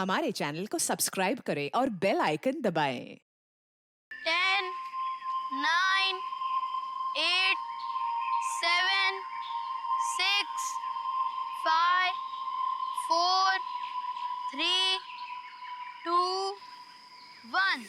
हमारे चैनल को सब्सक्राइब करें और बेल आइकन दबाएं। 10, 9, 8, 7, 6, 5, 4, 3, 2, 1.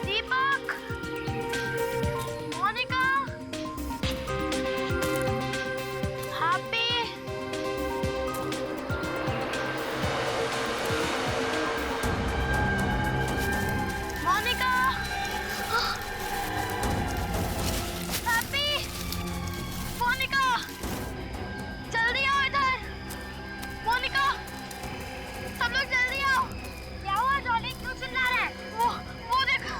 दीपक, मोनिका, हैप्पी, मोनिका, हैप्पी, मोनिका, जल्दी आओ इधर। मोनिका, सब लोग जल्दी आओ। क्या हुआ जॉली, क्यों चिल्ला रहा है? वो देखो।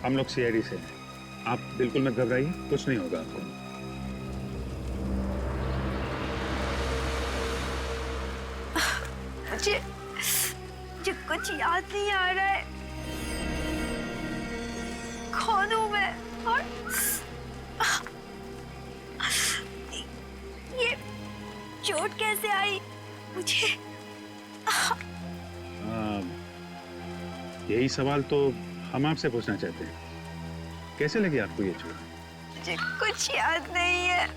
हम लोग सीआईडी से हैं। आप बिल्कुल मत घबराइए, कुछ नहीं होगा आपको। मुझे कुछ याद नहीं आ रहा है। कौन हूँ मैं और ये चोट कैसे आई मुझे? यही सवाल तो हम आपसे पूछना चाहते हैं। कैसे लगी आपको ये चोट? मुझे कुछ याद नहीं है,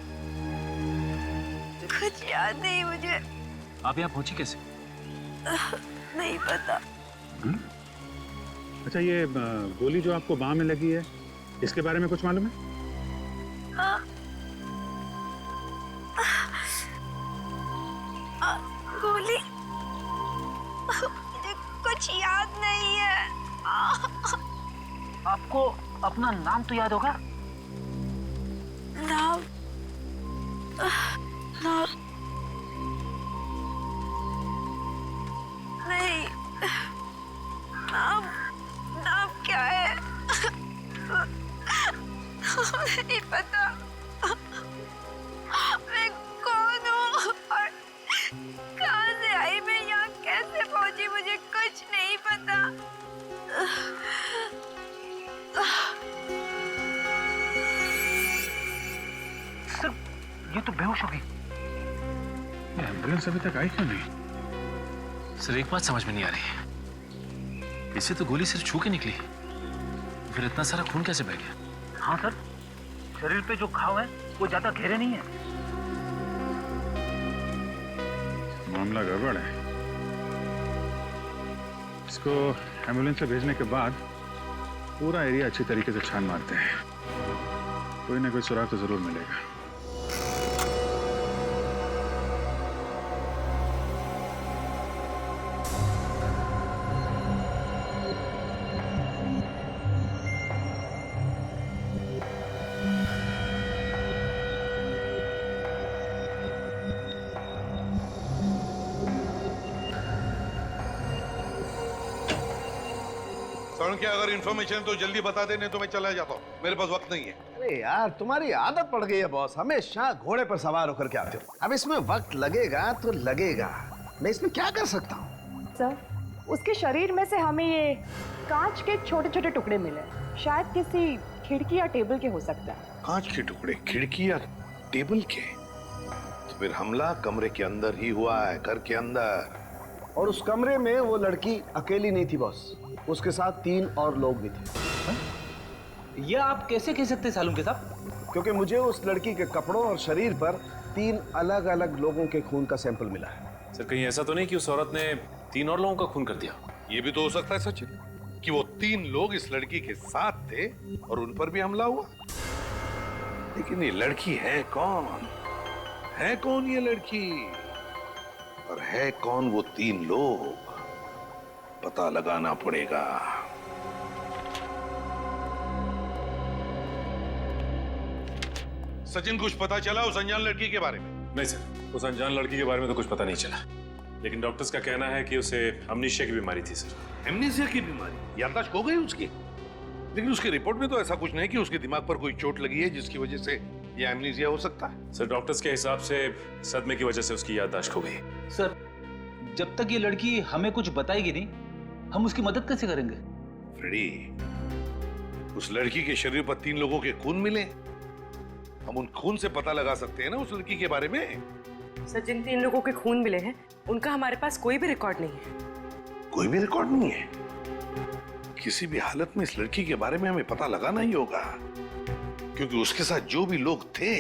कुछ याद नहीं मुझे। आप यहाँ पहुंची कैसे? नहीं पता। अच्छा, ये गोली जो आपको बाह में लगी है, इसके बारे में कुछ मालूम है? गोली, मुझे कुछ याद नहीं है। आपको अपना नाम तो याद होगा? नाम, नाम नहीं। नाम, नाम क्या है? नहीं पता। मैं कौन हूँ और कहाँ से आई, मैं यहाँ कैसे पहुंची, मुझे कुछ नहीं पता। सर, ये तो बेहोश हो गई। ये एम्बुलेंस अभी तक आई क्यों नहीं? सर, एक बात समझ में नहीं आ रही। इसे तो गोली सिर्फ छू के निकली, फिर इतना सारा खून कैसे बह गया? हाँ सर, शरीर पे जो घाव है वो ज्यादा गहरे नहीं है। मामला गड़बड़ है। इसको एम्बुलेंस से भेजने के बाद पूरा एरिया अच्छी तरीके से छान मारते हैं। कोई ना कोई सुराग तो जरूर मिलेगा। सर, क्या अगर इन्फॉर्मेशन तो जल्दी बता दे, नहीं तो मैं चला जाता हूँ, मेरे पास वक्त नहीं है। अरे यार, तुम्हारी आदत पड़ गई है बॉस, हमेशा घोड़े पर सवार होकर के आते हो। अब इसमें वक्त लगेगा तो लगेगा, मैं इसमें क्या कर सकता हूँ? सर, उसके शरीर में से हमें ये कांच के छोटे छोटे टुकड़े मिले, शायद किसी खिड़की या टेबल के हो सकता है। कांच के टुकड़े, खिड़की या टेबल के? तो फिर हमला कमरे के अंदर ही हुआ है, घर के अंदर। और उस कमरे में वो लड़की अकेली नहीं थी बॉस, उसके साथ 3 और लोग भी थे। ये आप कैसे कह सकते हैं सालुंके साहब? क्योंकि मुझे उस लड़की के कपड़ों और शरीर पर 3 अलग अलग लोगों के खून का सैंपल मिला है। सर, कहीं ऐसा तो नहीं कि उस औरत ने 3 और लोगों का खून कर दिया? ये भी तो हो सकता है सचिन। कि वो 3 लोग इस लड़की के साथ थे और उन पर भी हमला हुआ। लेकिन ये लड़की है कौन? है कौन ये लड़की? और है कौन वो 3 लोग? पता लगाना पड़ेगा। सचिन, कुछ पता चला उस अनजान लड़की के बारे में? नहीं सर, उस अनजान लड़की के बारे में तो कुछ पता नहीं चला, लेकिन डॉक्टर्स का कहना है कि उसे अमनीशिया की बीमारी थी सर। एमनीसिया की बीमारी? याददाश्त खो गई उसकी? लेकिन उसकी रिपोर्ट में तो ऐसा कुछ नहीं कि उसके दिमाग पर कोई चोट लगी है जिसकी वजह से ये एमनीसिया हो सकता है। सर, डॉक्टर्स के हिसाब से सदमे की वजह से उसकी याददाश्त खो गई। सर, जब तक ये लड़की हमें कुछ बताएगी नहीं, हम उसकी मदद कैसे करेंगे? फ्रेडी, उस लड़की के शरीर पर 3 लोगों के खून मिले। हम उन खून से पता लगा सकते हैं ना उस लड़की के बारे में। सर, जिन 3 लोगों के खून मिले हैं उनका हमारे पास कोई भी रिकॉर्ड नहीं है। कोई भी रिकॉर्ड नहीं है? किसी भी हालत में इस लड़की के बारे में हमें पता लगाना ही होगा, क्योंकि उसके साथ जो भी लोग थे,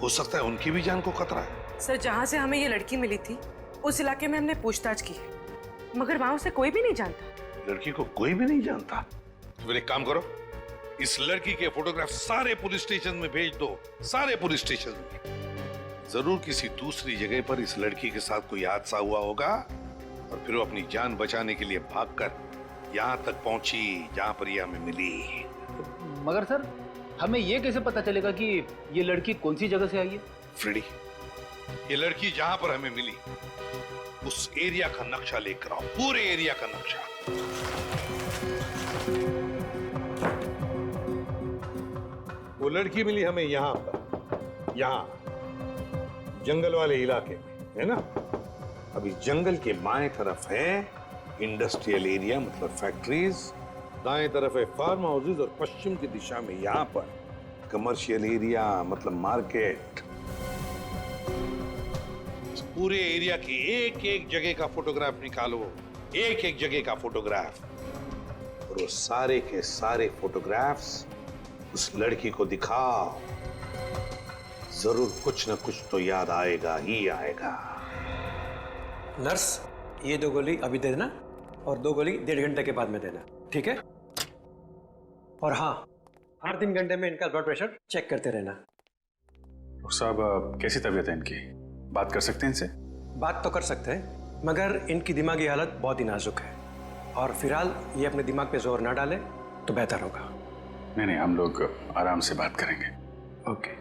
हो सकता है उनकी भी जान को खतरा है। सर, जहां से हमें ये लड़की मिली थी उस इलाके में हमने पूछताछ की है, मगर वहां उसे कोई भी नहीं जानता। लड़की को कोई भी नहीं जानता? तो फिर एक काम करो, इस लड़की के फोटोग्राफ सारे पुलिस स्टेशन में भेज दो, सारे पुलिस स्टेशन में। जरूर किसी दूसरी जगह पर इस लड़की के साथ कोई हादसा हुआ होगा और फिर वो अपनी जान बचाने के लिए भागकर यहाँ तक पहुंची जहां पर ये हमें मिली। मगर सर, हमें ये कैसे पता चलेगा कि ये लड़की कौन सी जगह से आई है? फ्रेडी, ये लड़की जहां पर हमें मिली उस एरिया का नक्शा लेकर आओ, पूरे एरिया का नक्शा। वो लड़की मिली हमें यहां पर, यहां जंगल वाले इलाके में, है ना? अभी जंगल के बाएं तरफ है इंडस्ट्रियल एरिया, मतलब फैक्ट्रीज, दाएं तरफ है फार्म हाउसेज और पश्चिम की दिशा में यहां पर कमर्शियल एरिया, मतलब मार्केट। इस पूरे एरिया की एक एक जगह का फोटोग्राफ निकालो, एक एक जगह का फोटोग्राफ, और वो सारे के सारे फोटोग्राफ्स उस लड़की को दिखाओ। जरूर कुछ न कुछ तो याद आएगा ही आएगा। नर्स, ये 2 गोली अभी दे देना और 2 गोली 1.5 घंटे के बाद में देना, ठीक है? और हाँ, हर 3 घंटे में इनका ब्लड प्रेशर चेक करते रहना। डॉक्टर साहब, कैसी तबीयत है इनकी? बात कर सकते हैं इनसे? बात तो कर सकते हैं, मगर इनकी दिमागी हालत बहुत ही नाजुक है और फिलहाल ये अपने दिमाग पे जोर ना डाले तो बेहतर होगा। नहीं, हम लोग आराम से बात करेंगे। ओके।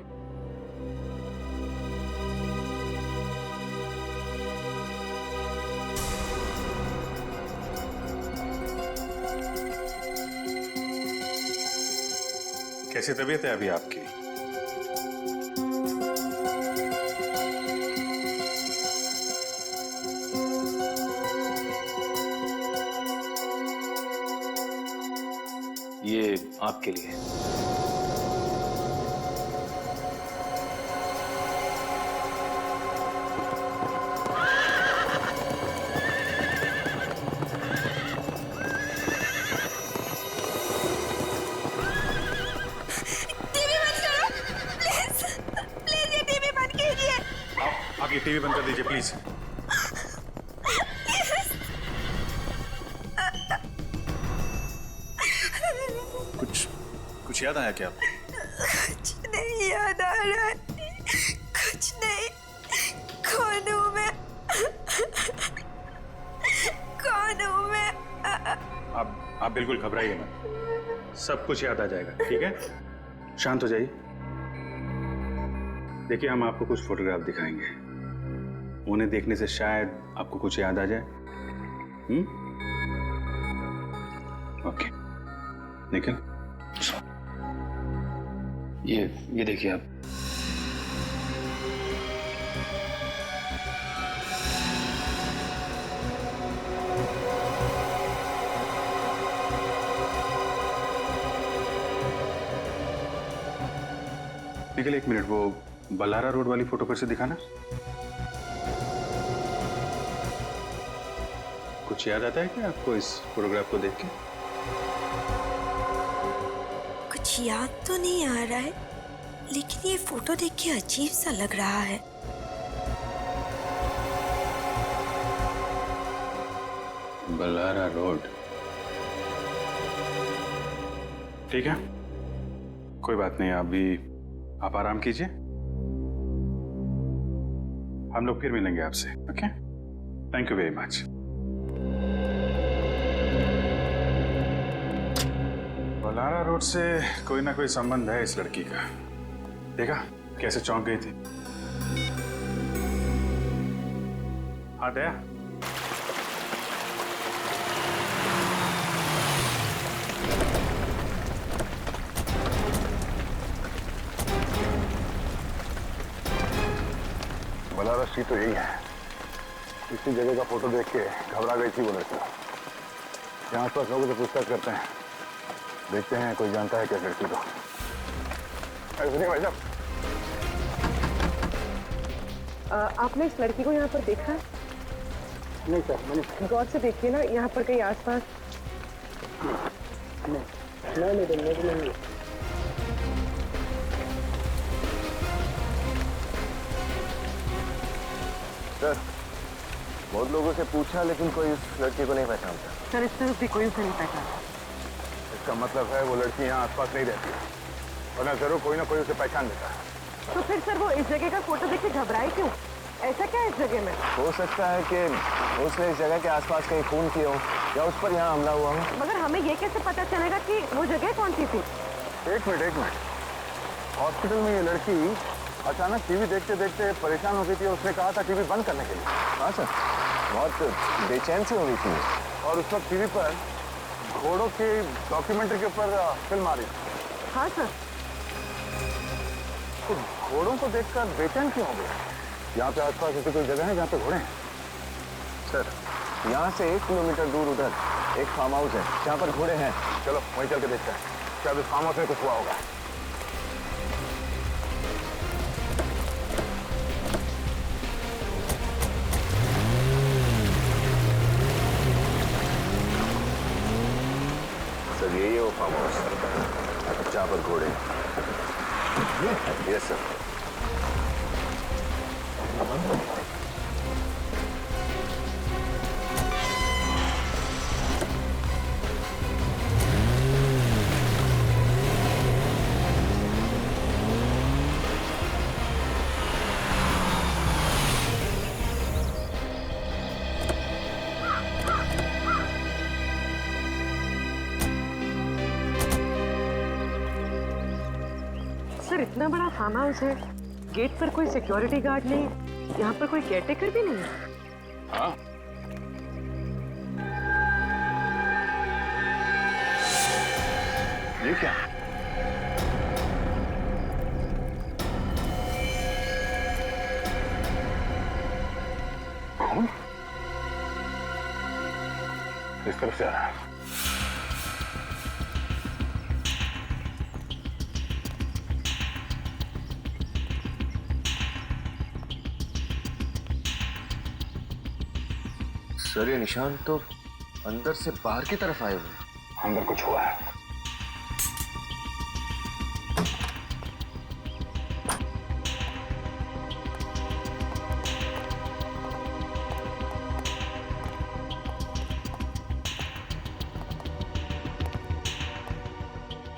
कैसी तबीयत है अभी आपकी? ये आपके लिए। आप ये टीवी बंद कर दीजिए प्लीज। कुछ याद आया क्या? कुछ नहीं याद आ रहा है, कुछ नहीं। कौन हूँ मैं? कौन हूँ मैं? आप बिल्कुल घबराइए मत, सब कुछ याद आ जाएगा, ठीक है? शांत हो जाइए। देखिए, हम आपको कुछ फोटोग्राफ दिखाएंगे, उन्हें देखने से शायद आपको कुछ याद आ जाए। ओके, निखिल, ये देखिए आप। निखिल, 1 मिनट, वो बल्हारा रोड वाली फोटो पर से दिखाना। कुछ याद आता है क्या आपको इस फोटोग्राफ को देख के? कुछ याद तो नहीं आ रहा है, लेकिन ये फोटो देख के अजीब सा लग रहा है। बल्हारा रोड। ठीक है, कोई बात नहीं, आप आराम कीजिए। हम लोग फिर मिलेंगे आपसे। Okay, thank you very much. Balara road से कोई ना कोई संबंध है इस लड़की का। देखा कैसे चौंक गई थी। हाँ दया, बलारा स्ट्रीट तो यही है। इसी जगह का फोटो देख के घबरा गई थी वो लड़की। यहाँ आसपास लोगों से पूछताछ करते हैं, देखते हैं कोई जानता है क्या लड़की को। सुनिए भाई साहब, आपने इस लड़की को यहाँ पर देखा है? नहीं सर, मैंने गौर से देखिए ना, यहाँ पर कहीं आसपास। नहीं। सर, बहुत लोगों से पूछा लेकिन कोई इस लड़की को नहीं पहचानता। सर इस तरफ भी कोई उसे नहीं पहचाना। इसका मतलब है वो लड़की यहाँ आसपास नहीं रहती, वरना जरूर कोई ना कोई उसे पहचान देता है। तो फिर सर वो इस जगह का फोटो देख के घबराए क्यों? ऐसा क्या है इस जगह में? हो सकता है कि उसने इस जगह के आसपास कहीं खून किया हो या उस पर यहाँ हमला हुआ हो। मगर हमें ये कैसे पता चलेगा कि वो जगह कौन सी थी? एक मिनट। हॉस्पिटल में ये लड़की अचानक टीवी देखते देखते परेशान हो गई थी। उसने कहा था टीवी बंद करने के लिए। हाँ सर, बहुत बेचैन सी हो गई थी और उस वक्त टीवी पर घोड़ों की डॉक्यूमेंट्री के ऊपर फिल्म आ रही थी। हाँ सर। तो घोड़ों को देखकर बेचैन क्यों हो गया? यहाँ पे आसपास ऐसी कोई जगह है जहाँ पे घोड़े हैं? सर, यहाँ से 1 किलोमीटर दूर उधर एक फार्म हाउस है जहाँ पर घोड़े हैं। चलो वहीं चल के देखते हैं, शायद उस फार्म हाउस में कुछ हुआ होगा। सर यही है वो फार्म हाउस जहाँ पर घोड़े। Yes sir. सर इतना बड़ा फार्म हाउस है, गेट पर कोई सिक्योरिटी गार्ड नहीं, यहाँ पर कोई केयरटेकर भी नहीं है। हाँ, ये क्या? कौन इस तरफ से आ रहा है? सर ये निशान तो अंदर से बाहर की तरफ आए हुए हैं। अंदर कुछ हुआ है।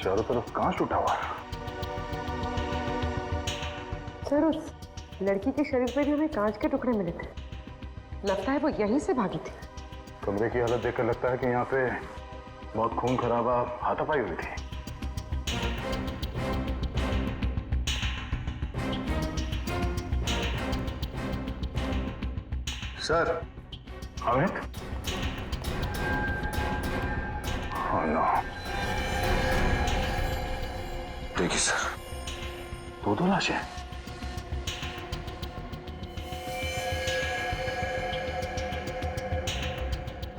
चारों तरफ कांच टूटा हुआ है। सर उस लड़की के शरीर पे भी हमें कांच के टुकड़े मिले थे। लगता है वो यहीं से भागी थी। कमरे की हालत देखकर लगता है कि यहाँ पे बहुत खून खराबा हाथापाई हुई थी। सर, अमित? Oh no. देखिए सर, दो लाशें।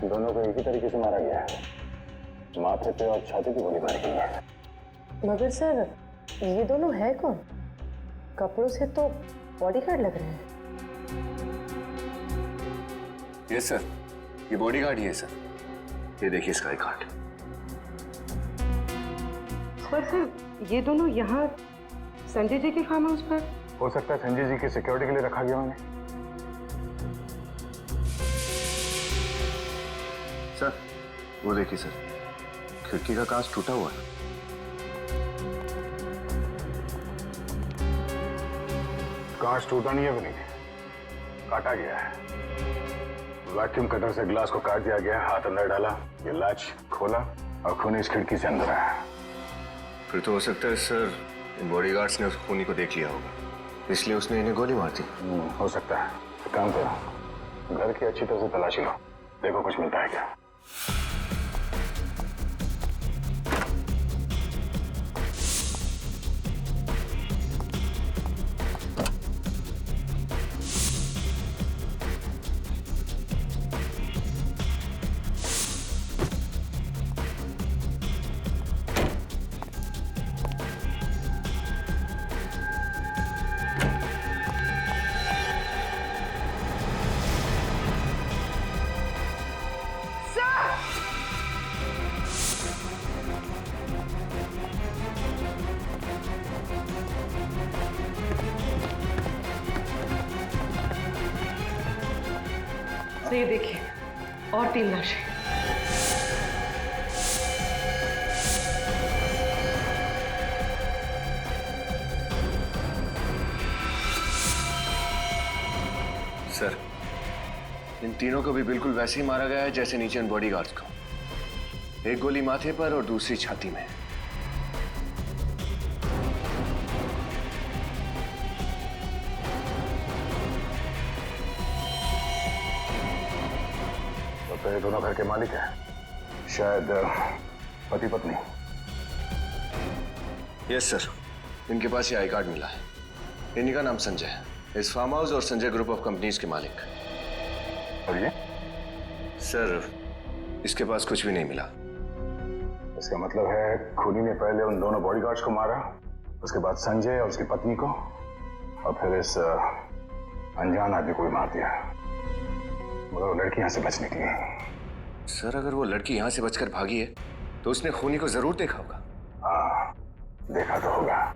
दोनों को एक ही तरीके से मारा गया है, माथे पे और छाती पे गोली मारी गई है। मगर सर ये दोनों है कौन? कपड़ों से तो बॉडीगार्ड लग रहे हैं। ये सर, ये बॉडीगार्ड ही है सर। ये देखिए स्काई कार्ड। सर ये दोनों यहाँ संजय जी के फार्म हाउस पर? हो सकता है संजय जी की सिक्योरिटी के लिए रखा गया उन्हें। सर वो देखिए सर, खिड़की का कांच टूटा हुआ है। कांच टूटा नहीं है विनीत, काटा गया है। वैक्यूम कटर से ग्लास को काट दिया गया, हाथ अंदर डाला, ये लैच खोला और खूनी इस खिड़की से अंदर आया। फिर तो हो सकता है सर इन बॉडीगार्ड्स ने उस खूनी को देख लिया होगा, इसलिए उसने इन्हें गोली मार दी। हो सकता है। एक काम करो, घर की अच्छी तरह से तलाशी लो, देखो कुछ मिलता है क्या। तो ये देखिए, और 3 लाशें। सर इन तीनों को भी बिल्कुल वैसे ही मारा गया है जैसे नीचे इन बॉडीगार्ड्स को। एक गोली माथे पर और दूसरी छाती में। तो ये दोनों घर के मालिक हैं, शायद पति पत्नी। यस सर, इनके पास ये आई कार्ड मिला है। इन्हीं का नाम संजय है, इस फार्म हाउस और संजय ग्रुप ऑफ कंपनीज के मालिक। और ये सर इसके पास कुछ भी नहीं मिला। इसका मतलब है खूनी ने पहले उन दोनों बॉडीगार्ड्स को मारा, उसके बाद संजय और उसकी पत्नी को, और फिर इस अनजान आदमी को भी मार दिया। मगर वो लड़की यहाँ से बच निकली। सर अगर वो लड़की यहाँ से बचकर भागी है तो उसने खूनी को जरूर देखा होगा। हाँ, देखा तो होगा।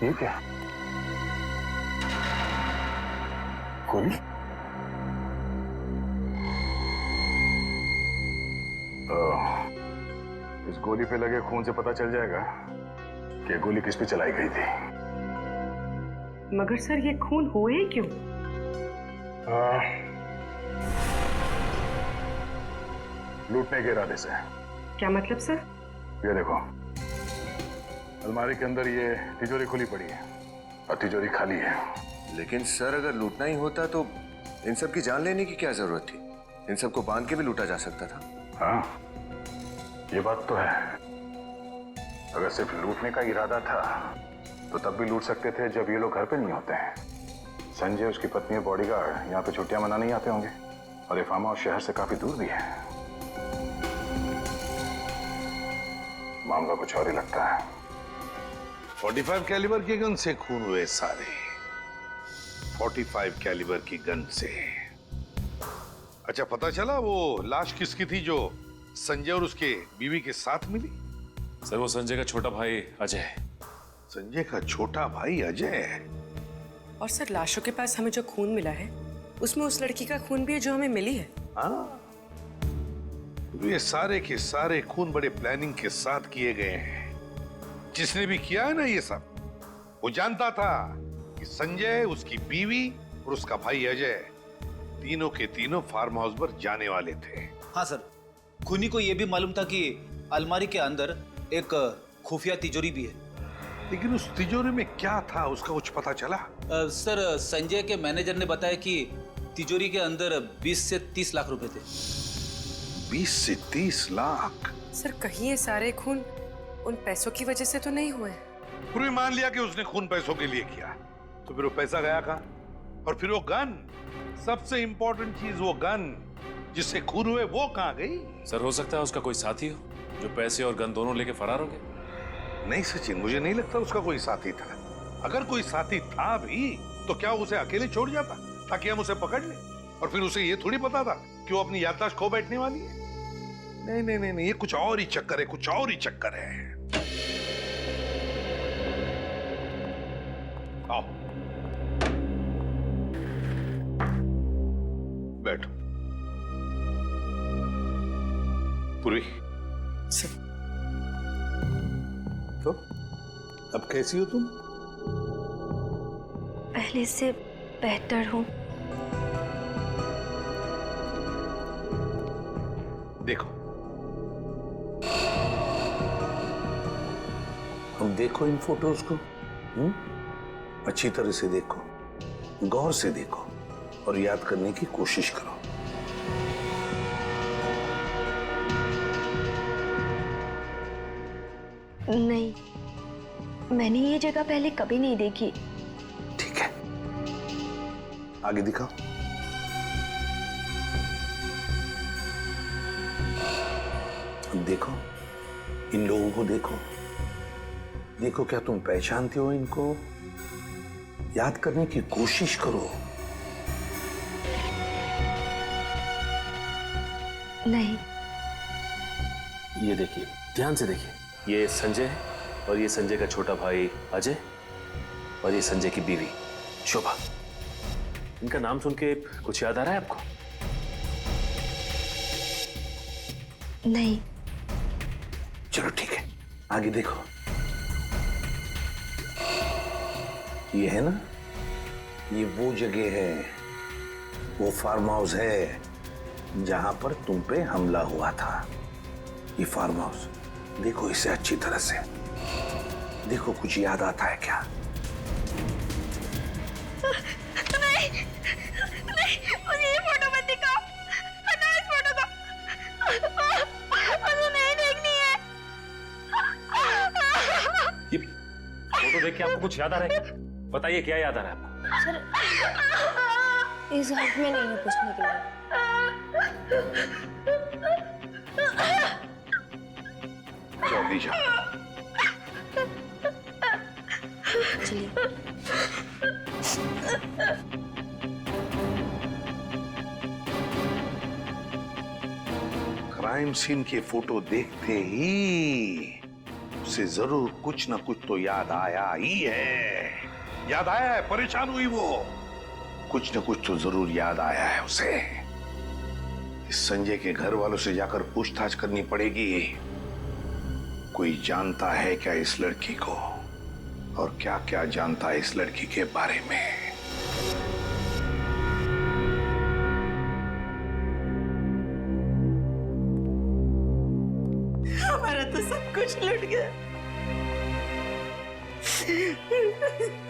ये क्या? गोली? इस गोली पे लगे खून से पता चल जाएगा कि ये गोली किस पे चलाई गई थी। मगर सर ये खून हुए ही क्यों? लूटने के इरादे से। क्या मतलब सर? ये देखो, अलमारी के अंदर ये तिजोरी खुली पड़ी है और तिजोरी खाली है। लेकिन सर अगर लूटना ही होता तो इन सब की जान लेने की क्या जरूरत थी? इन सबको बांध के भी लूटा जा सकता था। हाँ, ये बात तो है। अगर सिर्फ लूटने का इरादा था तो तब भी लूट सकते थे जब ये लोग घर पे नहीं होते हैं। संजय, उसकी पत्नी और बॉडीगार्ड यहाँ पे छुट्टियां मनाने ही आते होंगे, और ये फार्म हाउस शहर से काफी दूर भी है। मामला कुछ और ही लगता है। 45 कैलिबर की गन से खून हुए सारे। 45 कैलिबर की गन से। अच्छा, पता चला वो लाश किसकी थी जो संजय और उसके बीवी के साथ मिली? सर वो संजय का छोटा भाई अजय। संजय का छोटा भाई अजय? और सर लाशों के पास हमें जो खून मिला है उसमें उस लड़की का खून भी है जो हमें मिली है। हाँ, ये सारे के सारे खून बड़े प्लानिंग के साथ किए गए हैं। जिसने भी किया है ना ये सब, वो जानता था कि संजय, उसकी बीवी और उसका भाई अजय तीनों के तीनों फार्म हाउस पर जाने वाले थे। हाँ सर, खूनी को यह भी मालूम था कि अलमारी के अंदर एक खुफिया तिजोरी भी है। लेकिन उस तिजोरी में क्या था, उसका कुछ पता चला? सर संजय के मैनेजर ने बताया कि तिजोरी के अंदर 20 से 30 लाख रुपए थे। 20 से 30 लाख? सर कहीं ये सारे खून उन पैसों की वजह से तो नहीं हुए? पूरी मान लिया कि उसने खून पैसों के लिए किया, तो फिर वो पैसा गया कहाँ? और फिर वो गन, सबसे इंपॉर्टेंट चीज, वो गन जिससे खून हुए, वो कहाँ गई? सर हो सकता है उसका कोई साथी हो जो पैसे और गन दोनों लेके फरार हो गए। नहीं सचिन, मुझे नहीं लगता उसका कोई साथी था। अगर कोई साथी था भी तो क्या उसे अकेले छोड़ जाता ताकि हम उसे पकड़ लें? और फिर उसे ये थोड़ी पता था कि वो अपनी याददाश्त खो बैठने वाली है। नहीं नहीं नहीं, ये कुछ और ही चक्कर है, कुछ और ही चक्कर है। आओ बैठो। पूरी सर तो अब कैसी हो तुम? पहले से बेहतर हूँ। देखो, अब देखो इन फोटोज को। अच्छी तरह से देखो, गौर से देखो और याद करने की कोशिश करो। नहीं, मैंने ये जगह पहले कभी नहीं देखी। ठीक है, आगे दिखाओ। देखो, इन लोगों को देखो। देखो, क्या तुम पहचानते हो इनको? याद करने की कोशिश करो। नहीं। ये देखिए, ध्यान से देखिए, ये संजय है और ये संजय का छोटा भाई अजय और ये संजय की बीवी शोभा। इनका नाम सुन के कुछ याद आ रहा है आपको? नहीं। चलो ठीक है, आगे देखो। ये है ना, ये वो जगह है, वो फार्म हाउस है जहां पर तुम पे हमला हुआ था। ये फार्म हाउस देखो इसे अच्छी तरह से। देखो, कुछ याद आता है क्या? नहीं, नहीं, मुझे ये फोटो मत दिखाओ। हटाओ इस फोटो को। मुझे नहीं देखनी है। ये फोटो देख के आपको कुछ याद आ रहा है क्या? बताइए, क्या याद आ रहा है आपको? सर, इस हाथ में नहीं है पूछने के लिए। जल्दी जाओ। चलिए। क्राइम सीन की फोटो देखते ही उसे जरूर कुछ ना कुछ तो याद आया ही है। याद आया है, परेशान हुई वो। कुछ ना कुछ तो जरूर याद आया है उसे। इस संजय के घर वालों से जाकर पूछताछ करनी पड़ेगी। कोई जानता है क्या इस लड़की को, और क्या क्या जानता है इस लड़की के बारे में। हमारा तो सब कुछ लुट गया।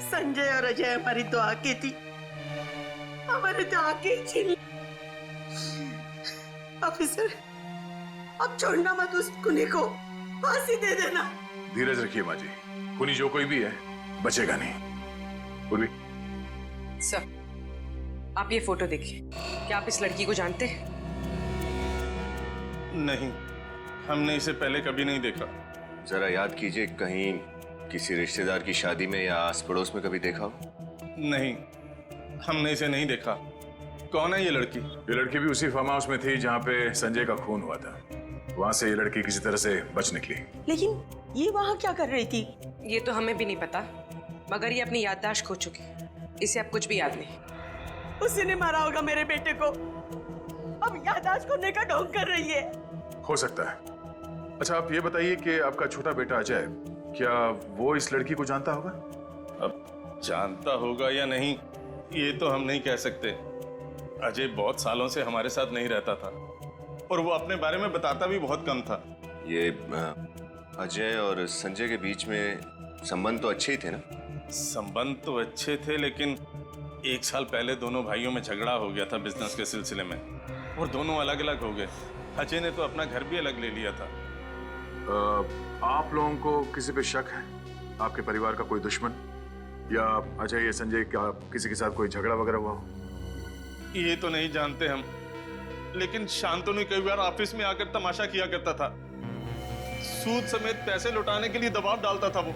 संजय और अजय हमारी तो आंखें थी, हमारे तो आंखें छीन। ऑफिसर, अब छोड़ना मत उस कुनी को, फांसी दे देना। धीरज रखिए माँ जी, कुनी जो कोई भी है बचेगा नहीं। पूर्वी, सर, आप ये फोटो देखिए। क्या आप इस लड़की को जानते हैं? नहीं, हमने इसे पहले कभी नहीं देखा। जरा याद कीजिए, कहीं किसी रिश्तेदार की शादी में या आस पड़ोस में कभी देखा हो? नहीं, हमने इसे नहीं देखा। कौन है ये लड़की? ये लड़की भी उसी फार्म हाउस में थी जहाँ पे संजय का खून हुआ था। वहां से ये लड़की किसी तरह से बच निकली। लेकिन ये वहां क्या कर रही थी? ये तो हमें भी नहीं पता, मगर ये अपनी याददाश्त खो चुकी है। इसे अब कुछ भी याद नहीं। उसी ने मारा होगा मेरे बेटे को, अब याददाश्त खोने का ढोंग कर रही है। हो सकता है। अच्छा, आप ये बताइए कि आपका छोटा बेटा अजय, क्या वो इस लड़की को जानता होगा? अब जानता होगा या नहीं, ये तो हम नहीं कह सकते। अजय बहुत सालों से हमारे साथ नहीं रहता था और वो अपने बारे में बताता भी बहुत कम था। ये अजय और संजय के बीच में संबंध तो अच्छे ही थे ना? संबंध तो अच्छे थे, लेकिन 1 साल पहले दोनों भाइयों में झगड़ा हो गया था बिजनेस के सिलसिले में, और दोनों अलग अलग हो गए। अजय ने तो अपना घर भी अलग ले लिया था। आप लोगों को किसी पे शक है? आपके परिवार का कोई दुश्मन, या अजय या संजय का किसी के साथ कोई झगड़ा वगैरह हुआ हो? ये तो नहीं जानते हम, लेकिन शांतनु कई बार ऑफिस में आकर तमाशा किया करता था। सूद समेत पैसे लौटाने के लिए दबाव डालता था वो,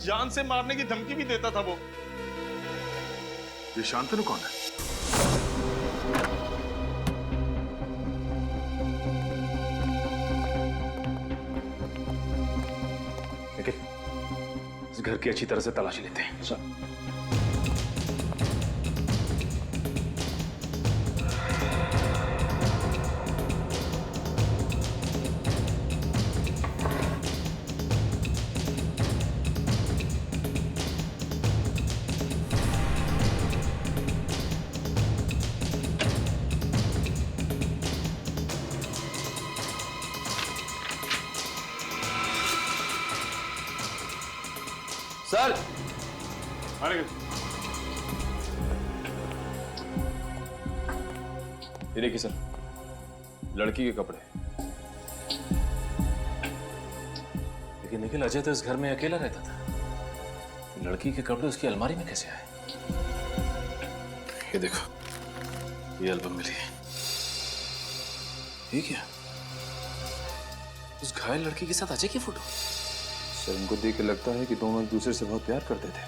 जान से मारने की धमकी भी देता था वो। ये शांतनु कौन है? इस घर की अच्छी तरह से तलाशी लेते हैं। सर, सर अरे ये देखिए सर, लड़की के कपड़े। लेकिन निखिल, अजय तो इस घर में अकेला रहता था, तो लड़की के कपड़े उसकी अलमारी में कैसे आए? ये देखो, ये एल्बम मिली है। ये क्या? उस घायल लड़की के साथ अजय की फोटो। सर इनको देख के लगता है कि दोनों एक दूसरे से बहुत प्यार करते थे।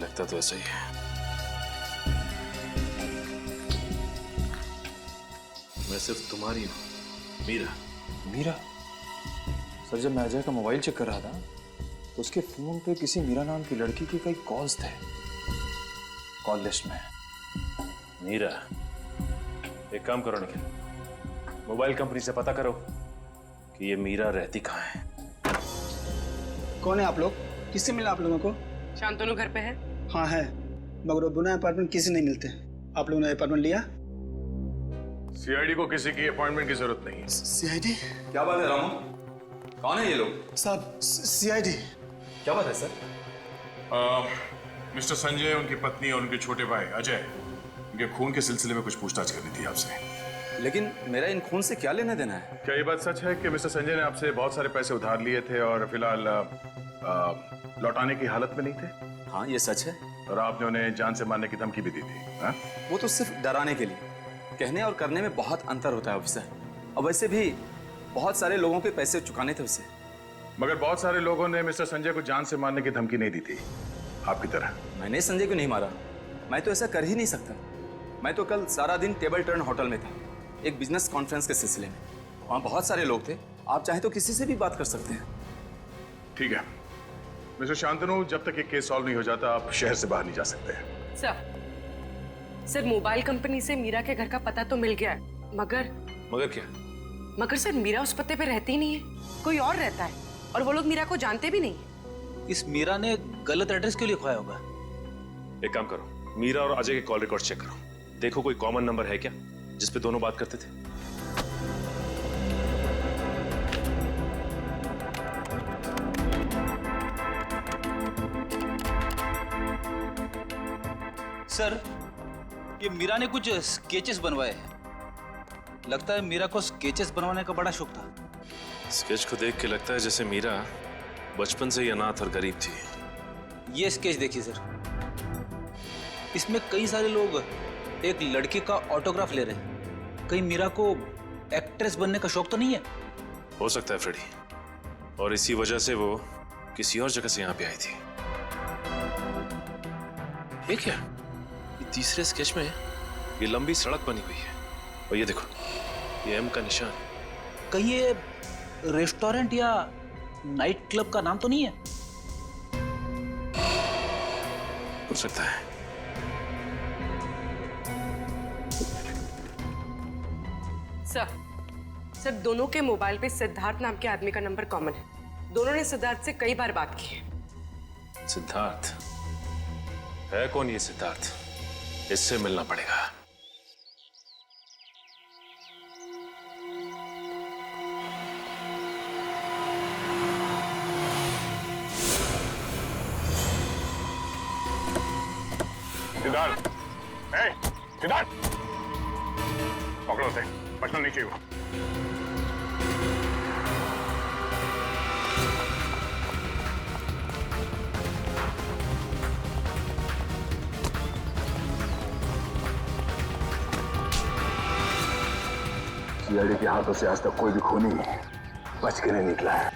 लगता तो ऐसा ही है। मैं सिर्फ तुम्हारी हूं, मीरा। मीरा? सर जब मैं अजय का मोबाइल चेक कर रहा था तो उसके फोन पे किसी मीरा नाम की लड़की के कई कॉल्स थे कॉल लिस्ट में। मीरा? एक काम करो निखिल, मोबाइल कंपनी से पता करो कि ये मीरा रहती कहाँ है। कौन है आप लोग? किससे मिला आप लोगों को? शांतनु घर पे है? हाँ है, मगर वो बिना अपार्टमेंट किसी नहीं मिलते। आप लोगों ने अपार्टमेंट लिया? सीआईडी को किसी की अपॉइंटमेंट की जरूरत नहीं है। सीआईडी? क्या बात है रामू? कौन है ये लोग? साहब सीआईडी। क्या बात है सर? मिस्टर संजय, उनकी पत्नी और उनके छोटे भाई अजय, उनके खून के सिलसिले में कुछ पूछताछ करनी थी आपसे। लेकिन मेरा इन खून से क्या लेना देना है? क्या ये बात सच है कि मिस्टर संजय ने आपसे बहुत सारे पैसे उधार लिए थे और फिलहाल लौटाने की हालत में नहीं थे? हाँ ये सच है। और आपने उन्हें जान से मारने की धमकी भी दी थी? हा? वो तो सिर्फ डराने के लिए। कहने और करने में बहुत अंतर होता है ऑफिसर। और वैसे भी बहुत सारे लोगों के पैसे चुकाने थे उसे। मगर बहुत सारे लोगों ने मिस्टर संजय को जान से मारने की धमकी नहीं दी थी आपकी तरह। मैंने संजय को नहीं मारा, मैं तो ऐसा कर ही नहीं सकता। मैं तो कल सारा दिन टेबल टर्न होटल में था, एक बिजनेस कॉन्फ्रेंस के सिलसिले में। वहाँ बहुत सारे लोग थे, आप चाहे तो किसी से भी बात कर सकते हैं। ठीक है मिस्टर शांतनु, जब तक ये केस सॉल्व नहीं हो जाता आप शहर से बाहर नहीं जा सकते। सर मोबाइल कंपनी से मीरा के घर का पता तो मिल गया है, मगर क्या? मगर सर मीरा उस पते पे रहती ही नहीं है, कोई और रहता है, और वो लोग मीरा को जानते भी नहीं। इस मीरा ने गलत एड्रेस क्यों लिखवाया होगा? एक काम करो, मीरा और अजय के कॉल रिकॉर्ड चेक करो, देखो कोई कॉमन नंबर है क्या जिसपे दोनों बात करते थे। सर ये मीरा ने कुछ स्केचेस बनवाए हैं। लगता है मीरा को स्केचेस बनवाने का बड़ा शौक था। स्केच को देख के लगता है जैसे मीरा बचपन से ही अनाथ और गरीब थी। ये स्केच देखिए सर, इसमें कई सारे लोग एक लड़की का ऑटोग्राफ ले रहे हैं। कहीं मीरा को एक्ट्रेस बनने का शौक तो नहीं है? हो सकता है फ्रेडी, और इसी वजह से वो किसी और जगह से यहाँ पे आई थी। ये क्या? ये तीसरे स्केच में ये लंबी सड़क बनी हुई है, और ये देखो ये एम का निशान। कहीं ये रेस्टोरेंट या नाइट क्लब का नाम तो नहीं है? हो सकता है। सर दोनों के मोबाइल पे सिद्धार्थ नाम के आदमी का नंबर कॉमन है। दोनों ने सिद्धार्थ से कई बार बात की है। सिद्धार्थ है? कौन ये सिद्धार्थ? इससे मिलना पड़ेगा। सिद्धार्थ, सिद्धार्थ, पकड़ो से, बचना नहीं चाहिए। सीआईडी के हाथों से आज तक कोई भी खूनी बच के नहीं निकला है।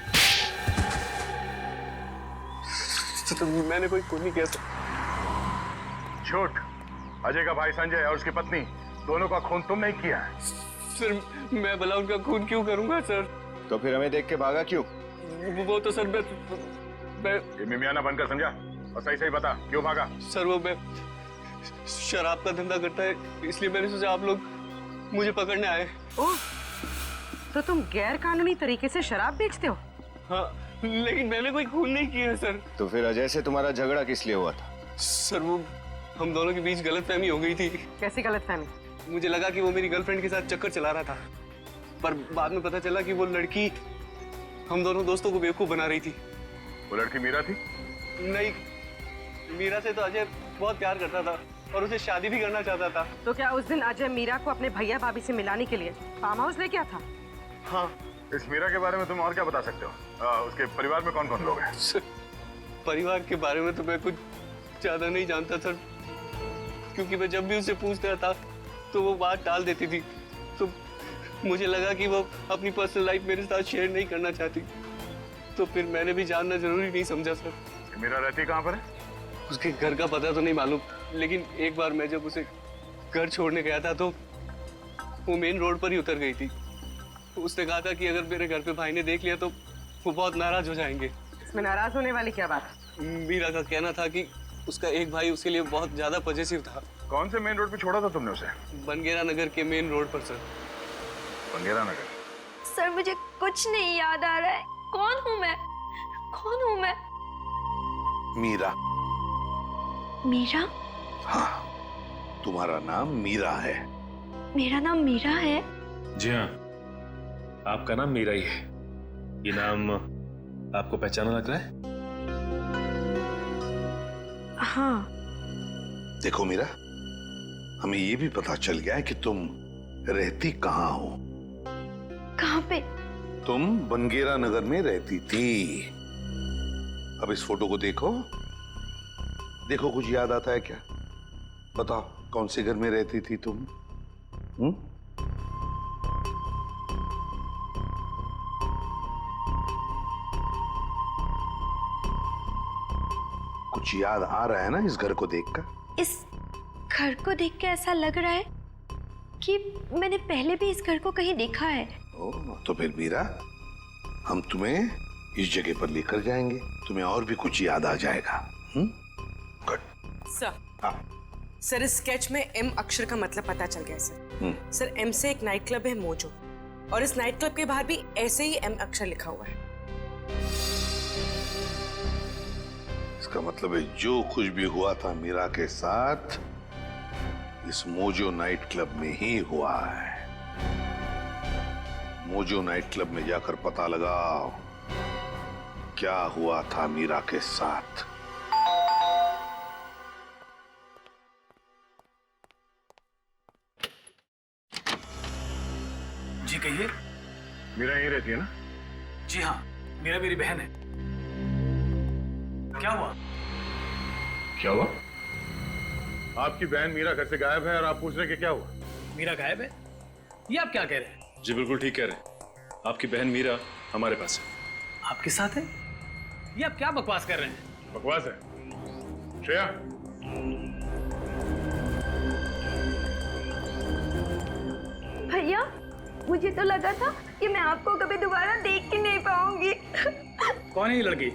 तो मैंने कोई खूनी कैसे? झूठ। अजय का भाई संजय और उसकी पत्नी दोनों का खून तुम नहीं किया है। सर मैं भला उनका खून क्यों करूंगा सर? तो फिर हमें देख के भागा क्यों? वो तो सर मैं ये मिमियाना बनकर समझा, और सही सही बता क्यों भागा? सर वो मैं शराब का धंधा करता है, इसलिए मैंने सोचा आप लोग मुझे पकड़ने आए। ओह, तो तुम गैर कानूनी तरीके से शराब बेचते हो? हाँ, लेकिन मैंने कोई खून नहीं किया सर। तो फिर अजय से तुम्हारा झगड़ा किस लिए हुआ था? सर वो हम दोनों के बीच गलतफहमी हो गई थी। कैसी गलतफहमी? मुझे लगा कि वो मेरी गर्लफ्रेंड के साथ चक्कर चला रहा था, पर बाद में पता चला कि वो लड़की हम दोनों दोस्तों को बेवकूफ बना रही थी। वो लड़की मीरा थी? नहीं, मीरा से तो अजय बहुत प्यार करता था और उसे शादी भी करना चाहता था। तो क्या उस दिन अजय मीरा को अपने भैया भाभी से मिलाने के लिए फार्म हाउस लेके आया था? हाँ। इस मीरा के बारे में तुम और क्या बता सकते हो? उसके परिवार में कौन कौन लोग हैं? परिवार के बारे में तो मैं कुछ ज्यादा नहीं जानता सर, क्योंकि मैं जब भी उससे पूछता था तो वो बात टाल देती थी। तो मुझे लगा कि वो अपनी पर्सनल लाइफ मेरे साथ शेयर नहीं करना चाहती, तो फिर मैंने भी जानना जरूरी नहीं समझा सर। मीरा रहती कहाँ पर है? उसके घर का पता तो नहीं मालूम, लेकिन एक बार मैं जब उसे घर छोड़ने गया था तो वो मेन रोड पर ही उतर गई थी। उसने कहा था कि अगर मेरे घर पे भाई ने देख लिया तो वो बहुत नाराज हो जाएंगे। इसमें नाराज होने वाली क्या बात? मीरा का कहना था कि उसका एक भाई उसके लिए बहुत ज्यादा पॉजिटिव था। कौन से मेन रोड पे छोड़ा था तुमने उसे? बनगेरा नगर के मेन रोड पर सर। बनगेरा नगर? सर मुझे कुछ नहीं याद आ रहा है। कौन हूँ मैं? कौन हूँ मैं? मीरा। मीरा? हाँ, तुम्हारा नाम मीरा है। मेरा नाम मीरा है? जी हाँ, आपका नाम मीरा ही है। ये नाम आपको पहचाना लग रहा है? हाँ। देखो मीरा, हमें ये भी पता चल गया है कि तुम रहती कहाँ हो। कहाँ पे? तुम बनगेरा नगर में रहती थी। अब इस फोटो को देखो, देखो कुछ याद आता है क्या? बताओ कौन से घर में रहती थी तुम? कुछ याद आ रहा है ना इस घर को देखकर? इस घर को देख के ऐसा लग रहा है कि मैंने पहले भी इस घर को कहीं देखा है। तो फिर मीरा, हम तुम्हें इस जगह पर लेकर जाएंगे, तुम्हें और भी कुछ याद आ जाएगा। गुड। सर, सर इस स्केच में एम अक्षर का मतलब पता चल गया सर। सर एम से एक नाइट क्लब है मोजो, और इस नाइट क्लब के बाहर भी ऐसे ही एम अक्षर लिखा हुआ है। इसका मतलब है जो कुछ भी हुआ था मीरा के साथ इस मोजो नाइट क्लब में ही हुआ है। मोजो नाइट क्लब में जाकर पता लगाओ क्या हुआ था मीरा के साथ। जी कहिए। मीरा यहीं रहती है ना? जी हाँ, मीरा मेरी बहन है। क्या हुआ? क्या हुआ? आपकी बहन मीरा घर से गायब है और आप पूछ रहे हैं कि क्या हुआ? मीरा गायब है? ये आप क्या कह रहे हैं? जी बिल्कुल ठीक कह रहे हैं। आपकी बहन मीरा हमारे पास है। आपके साथ है? ये आप क्या बकवास कर रहे हैं? बकवास है? श्रेया, भैया मुझे तो लगा था कि मैं आपको कभी दोबारा देख ही नहीं पाऊंगी। कौन है ये लड़की?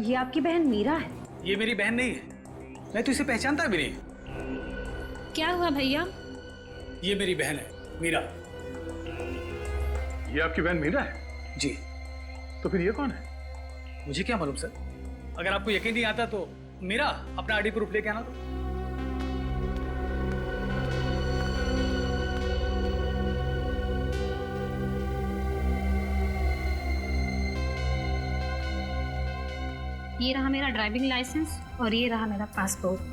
ये आपकी बहन मीरा है? ये मेरी बहन नहीं है, मैं तो इसे पहचानता भी नहीं। क्या हुआ भैया? ये मेरी बहन है मीरा। ये आपकी बहन मीरा है? जी। तो फिर ये कौन है? मुझे क्या मालूम सर, अगर आपको यकीन नहीं आता तो मीरा अपना आईडी प्रूफ लेके आना। तो ये रहा मेरा ड्राइविंग लाइसेंस और ये रहा मेरा पासपोर्ट।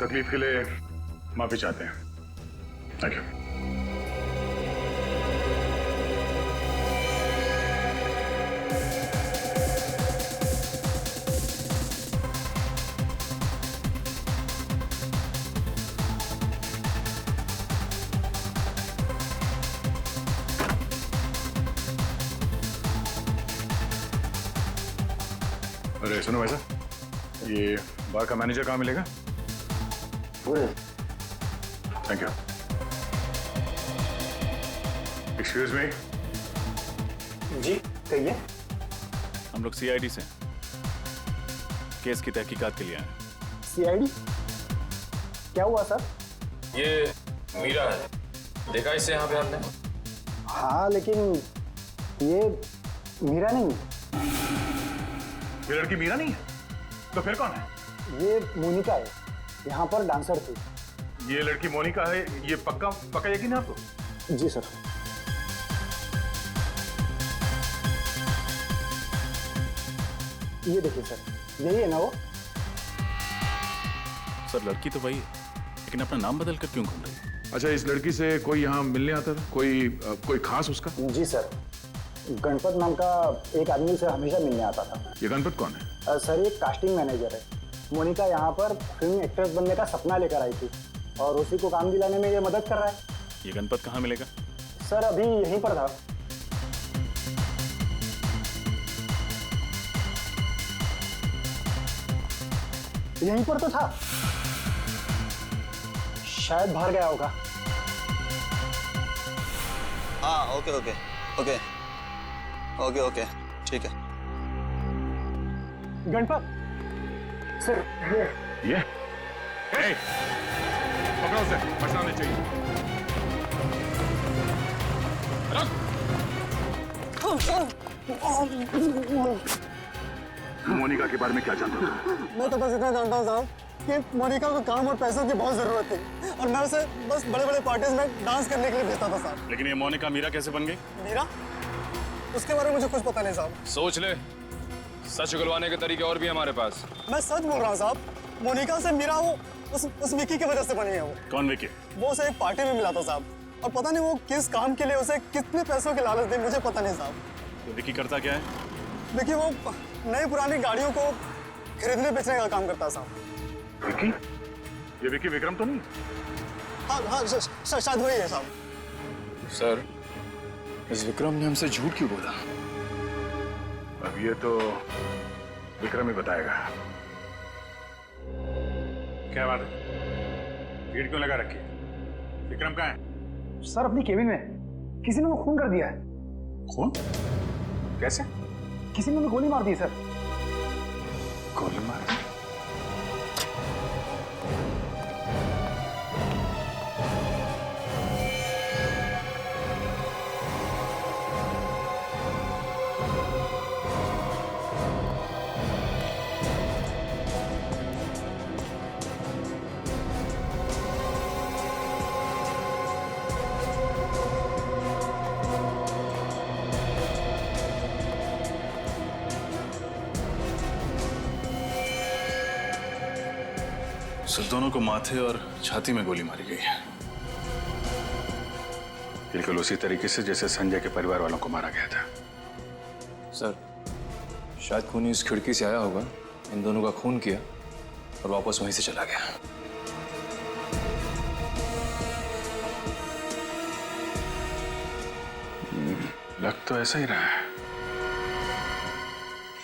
तकलीफ के लिए माफी चाहते हैं। Thank you. अरे सुनो वैसा, ये बार का मैनेजर कहाँ मिलेगा? Thank you. Excuse me. जी कहिए। हम लोग सीआईडी से केस की तहकीकात के लिए आए। सीआईडी? क्या हुआ सर? ये मीरा है, देखा इससे यहाँ पे आपने? हाँ लेकिन ये मीरा नहीं है। ये लड़की मीरा नहीं है तो फिर कौन है? ये मोनिका है, यहाँ पर डांसर थी। ये लड़की मोनिका है, ये पक्का पक्का यकीन है आपको? जी सर। ये देखिए सर, यही है ना वो? सर लड़की तो वही है, लेकिन अपना नाम बदल कर क्यों घूम रही है? अच्छा, इस लड़की से कोई यहाँ मिलने आता था? कोई खास उसका? जी सर, गणपत नाम का एक आदमी से हमेशा मिलने आता था। ये गणपत कौन है? सर ये कास्टिंग मैनेजर है। मोनिका यहाँ पर फिल्म एक्ट्रेस बनने का सपना लेकर आई थी और उसी को काम दिलाने में ये मदद कर रहा है। ये गणपत कहाँ मिलेगा? सर अभी यहीं पर था। यहीं पर तो था, शायद बाहर गया होगा। हाँ okay okay okay okay okay ठीक है। गणपत सर ये पकड़ो उसे, बचना नहीं चाहिए। मोनिका के बारे में क्या जानते हो? मैं तो बस इतना जानता हूँ साहब कि मोनिका को काम और पैसों की बहुत जरूरत थी और मैं उसे बस बड़े बड़े पार्टीज में डांस करने के लिए भेजता था साहब। लेकिन ये मोनिका मीरा कैसे बन गई? मीरा? उसके बारे में मुझे कुछ पता नहीं साहब। सोच ले, सच उगलवाने के तरीके और भी हमारे पास। मैं सच बोल रहा हूँ साहब, मोनिका से मीरा वो उस विकी की वजह से बनी है। वो कौन विकी? वो उसे एक पार्टी में मिला था साहब और पता नहीं वो किस काम के लिए उसे कितने पैसों की लालच दी, मुझे पता नहीं साहब। तो विकी करता क्या है? देखिए वो नई पुरानी गाड़ियों को खरीदने बेचने का काम करता है साहब। विकी? ये विकी विक्रम तो नहीं? हाँ शायद वही है साहब। सर, इस विक्रम ने हमसे झूठ क्यों बोला? अब ये तो विक्रम ही बताएगा। क्या बात है? भीड़ क्यों लगा रखी है? विक्रम कहाँ है? सर अपनी केबिन में, किसी ने वो खून कर दिया है। खून? कैसे? किसी ने गोली मार दी सर। गोली मार दी? सब दोनों को माथे और छाती में गोली मारी गई है। बिल्कुल उसी तरीके से जैसे संजय के परिवार वालों को मारा गया था। सर, शायद खूनी इस खिड़की से आया होगा, इन दोनों का खून किया और वापस वहीं से चला गया। लग तो ऐसा ही रहा है,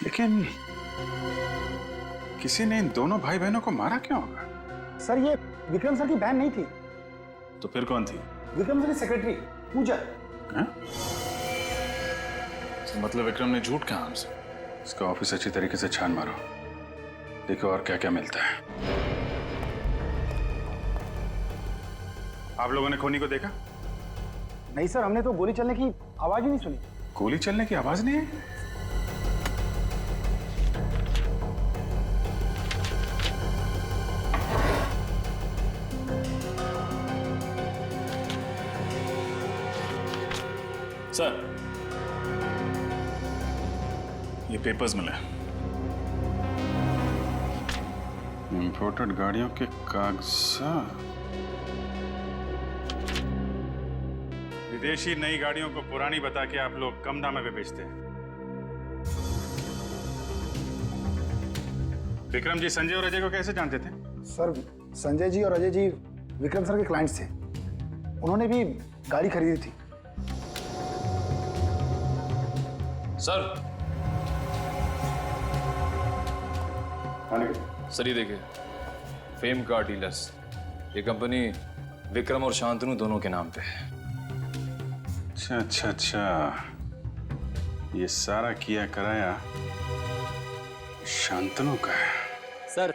लेकिन किसी ने इन दोनों भाई बहनों को मारा क्यों होगा? सर ये विक्रम सर की बहन नहीं थी। तो फिर कौन थी? विक्रम सर की सेक्रेटरी पूजा। तो मतलब विक्रम ने झूठ कहा हमसे? इसका ऑफिस अच्छी तरीके से छान मारो, देखो और क्या क्या मिलता है। आप लोगों ने खूनी को देखा? नहीं सर, हमने तो गोली चलने की आवाज ही नहीं सुनी। गोली चलने की आवाज नहीं है? सर, ये पेपर्स मिले। इंपोर्टेड गाड़ियों के कागजात। विदेशी नई गाड़ियों को पुरानी बता के आप लोग कम दाम में बेचते हैं। विक्रम जी संजय और अजय को कैसे जानते थे? सर संजय जी और अजय जी विक्रम सर के क्लाइंट्स थे, उन्होंने भी गाड़ी खरीदी थी। सर, सर ये देखिए, फेम कार डीलर्स, ये कंपनी विक्रम और शांतनु दोनों के नाम पे है। अच्छा अच्छा अच्छा, ये सारा किया कराया शांतनु का है। सर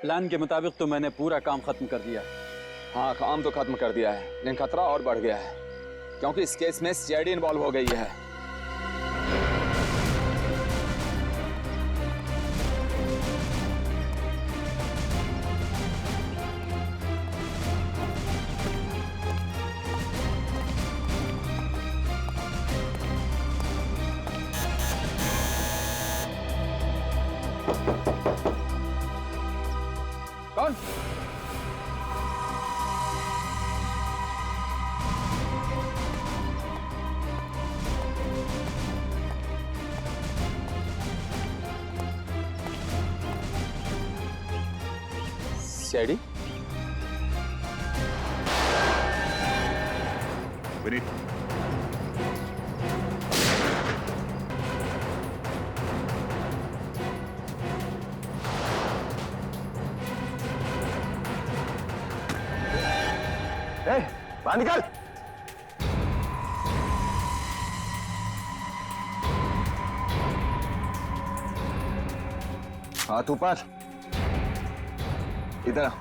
प्लान के मुताबिक तो मैंने पूरा काम खत्म कर दिया। हाँ काम तो खत्म कर दिया है, लेकिन खतरा और बढ़ गया है क्योंकि इस केस में सीआईडी इन्वॉल्व हो गई है। सीआईडी। विनीत, बाहर निकल। हाथ ऊपर, इधर।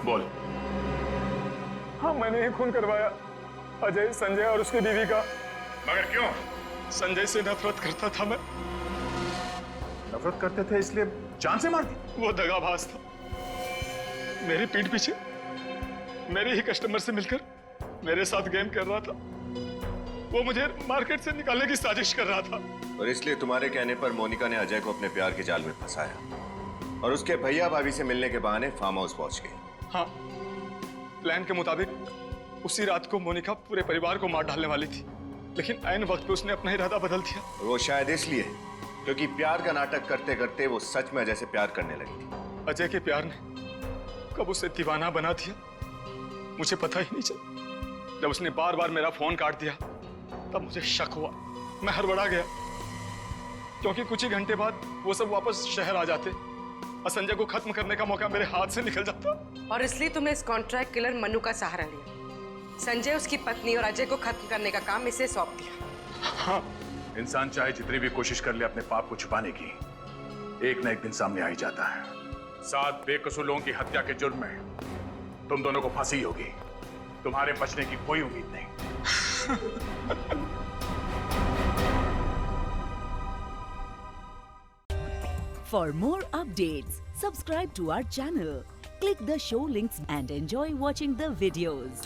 बोल। हाँ, मैंने ही खून करवाया अजय, संजय और उसकी बीवी का। मगर क्यों? संजय से नफरत करता था मैं। नफरत करते थे इसलिए जान से मार दी? वो दगाबाज था। मेरी पीठ पीछे मेरे ही कस्टमर से मिलकर मेरे साथ गेम कर रहा था। वो मुझे मार्केट से निकालने की साजिश कर रहा था। और इसलिए तुम्हारे कहने पर मोनिका ने अजय को अपने प्यार के जाल में फंसाया और उसके भैया भाभी से मिलने के बहाने फार्म हाउस पहुंच गई। हाँ, प्लान के मुताबिक उसी रात को मोनिका पूरे परिवार को मार डालने वाली थी, लेकिन ऐन वक्त पे उसने अपना इरादा बदल दिया। वो शायद इसलिए क्योंकि प्यार का नाटक करते करते वो सच में अजय से प्यार करने लगी थी। अजय के प्यार ने कब उसे दीवाना बना दिया मुझे पता ही नहीं चला। जब उसने बार बार मेरा फोन काट दिया तब मुझे शक हुआ। मैं हड़बड़ा गया क्योंकि कुछ ही घंटे बाद वो सब वापस शहर आ जाते और संजय को खत्म करने का मौका मेरे हाथ से निकल जाता। और इसलिए तुमने इस कॉन्ट्रैक्ट किलर मनु का सहारा लिया। संजय, उसकी पत्नी और अजय को खत्म करने का काम इसे सौंप दिया। हाँ, इंसान चाहे जितनी भी कोशिश कर ले अपने पाप को छुपाने की, एक न एक दिन सामने आ ही जाता है। 7 बेकसूर लोगों की हत्या के जुर्म में तुम दोनों को फांसी होगी। तुम्हारे बचने की कोई उम्मीद नहीं। For more updates, subscribe to our channel, click the show links and enjoy watching the videos.